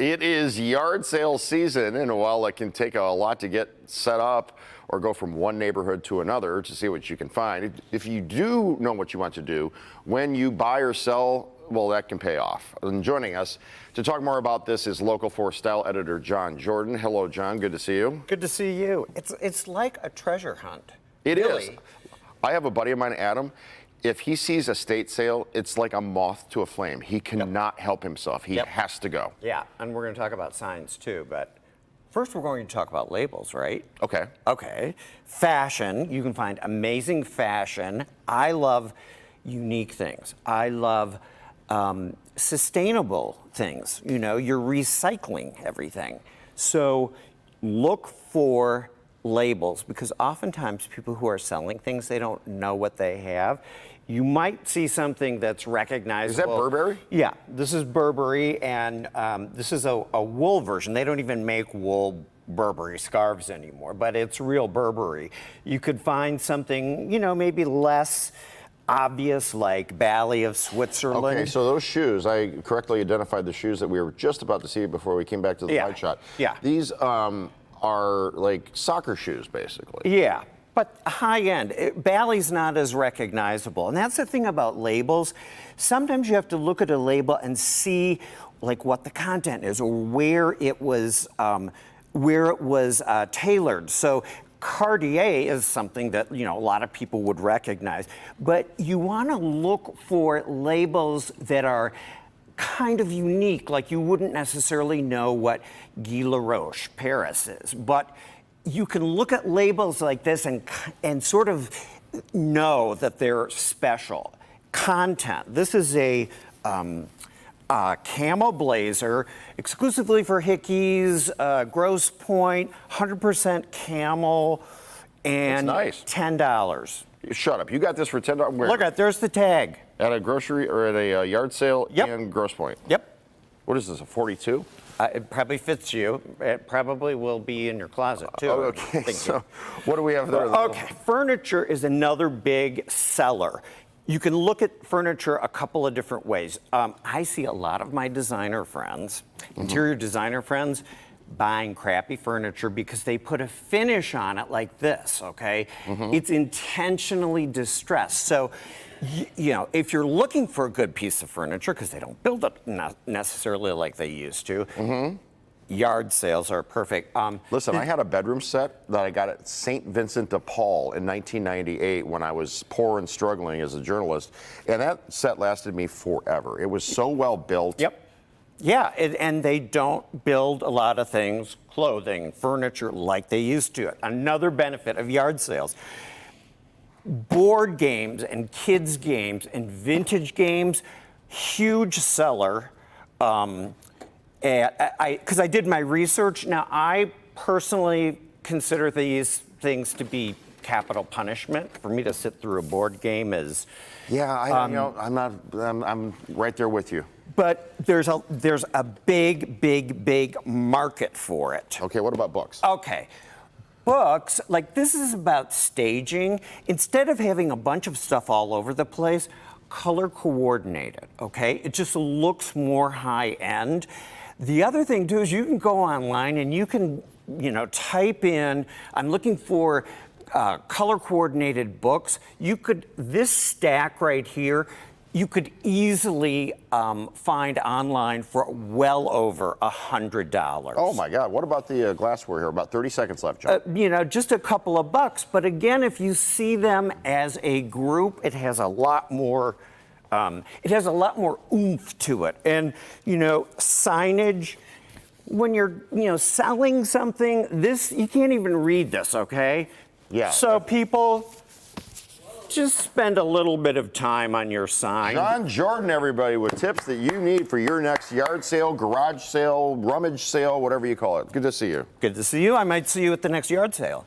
It is yard sale season, and while it can take a lot to get set up or go from one neighborhood to another to see what you can find, if you do know what you want to do, when you buy or sell, well, that can pay off. And joining us to talk more about this is Local 4 style editor John Jordan. Hello, John. Good to see you. Good to see you. It's like a treasure hunt. It really is. I have a buddy of mine, Adam. If he sees a estate sale, it's like a moth to a flame. He cannot help himself. He has to go. Yeah, and we're going to talk about signs too, but first we're going to talk about labels, right? Okay. Okay. Fashion. You can find amazing fashion. I love unique things. I love sustainable things. You know, you're recycling everything. So look for labels, because oftentimes people who are selling things, they don't know what they have. You might see something that's recognizable. Is that Burberry? Yeah, this is Burberry, and this is a wool version. They don't even make wool Burberry scarves anymore, but it's real Burberry. You could find something, you know, maybe less obvious, like Bally of Switzerland. Okay, so those shoes, I correctly identified the shoes that we were just about to see before we came back to the light shot. Yeah. These are like soccer shoes, basically. Yeah, but high end. Bally's not as recognizable. And that's the thing about labels. Sometimes you have to look at a label and see like what the content is or where it was tailored. So Cartier is something that, you know, a lot of people would recognize. But you want to look for labels that are kind of unique, like you wouldn't necessarily know what Guy Laroche Paris is, but you can look at labels like this and sort of know that they're special. Content. This is a camo blazer exclusively for Hickeys, Grosse Pointe, 100% camel, and nice. $10. Shut up. You got this for $10. Where? Look at, there's the tag. At a grocery or at a yard sale in Grosse Pointe. Yep. What is this, a 42? It probably fits you. It probably will be in your closet, too. Okay, so what do we have there? Okay, furniture is another big seller. You can look at furniture a couple of different ways. I see a lot of my designer friends, interior designer friends, buying crappy furniture because they put a finish on it like this, okay? It's intentionally distressed. So, you know, if you're looking for a good piece of furniture, because they don't build it necessarily like they used to, yard sales are perfect. Listen, I had a bedroom set that I got at St. Vincent de Paul in 1998 when I was poor and struggling as a journalist, and that set lasted me forever. It was so well built. Yep. Yeah, and they don't build a lot of things, clothing, furniture, like they used to. Another benefit of yard sales. Board games and kids games and vintage games, huge seller. Because I did my research. Now, I personally consider these things to be capital punishment. For me to sit through a board game is... Yeah, you know, I'm right there with you. But there's a big market for it. Okay, what about books? Okay. Books, like this is about staging. Instead of having a bunch of stuff all over the place, color coordinated, okay? It just looks more high end. The other thing too is you can go online and you can, you know, type in, I'm looking for color coordinated books. You could, this stack right here, you could easily find online for well over $100. Oh my God, what about the glassware here? About 30 seconds left, John. You know, just a couple of bucks. But again, if you see them as a group, it has a lot more oomph to it. And, you know, signage, when you're, you know, selling something, this, you can't even read this, okay? Yeah. So people, just spend a little bit of time on your sign. John Jordan, everybody, with tips that you need for your next yard sale, garage sale, rummage sale, whatever you call it. Good to see you. Good to see you. I might see you at the next yard sale.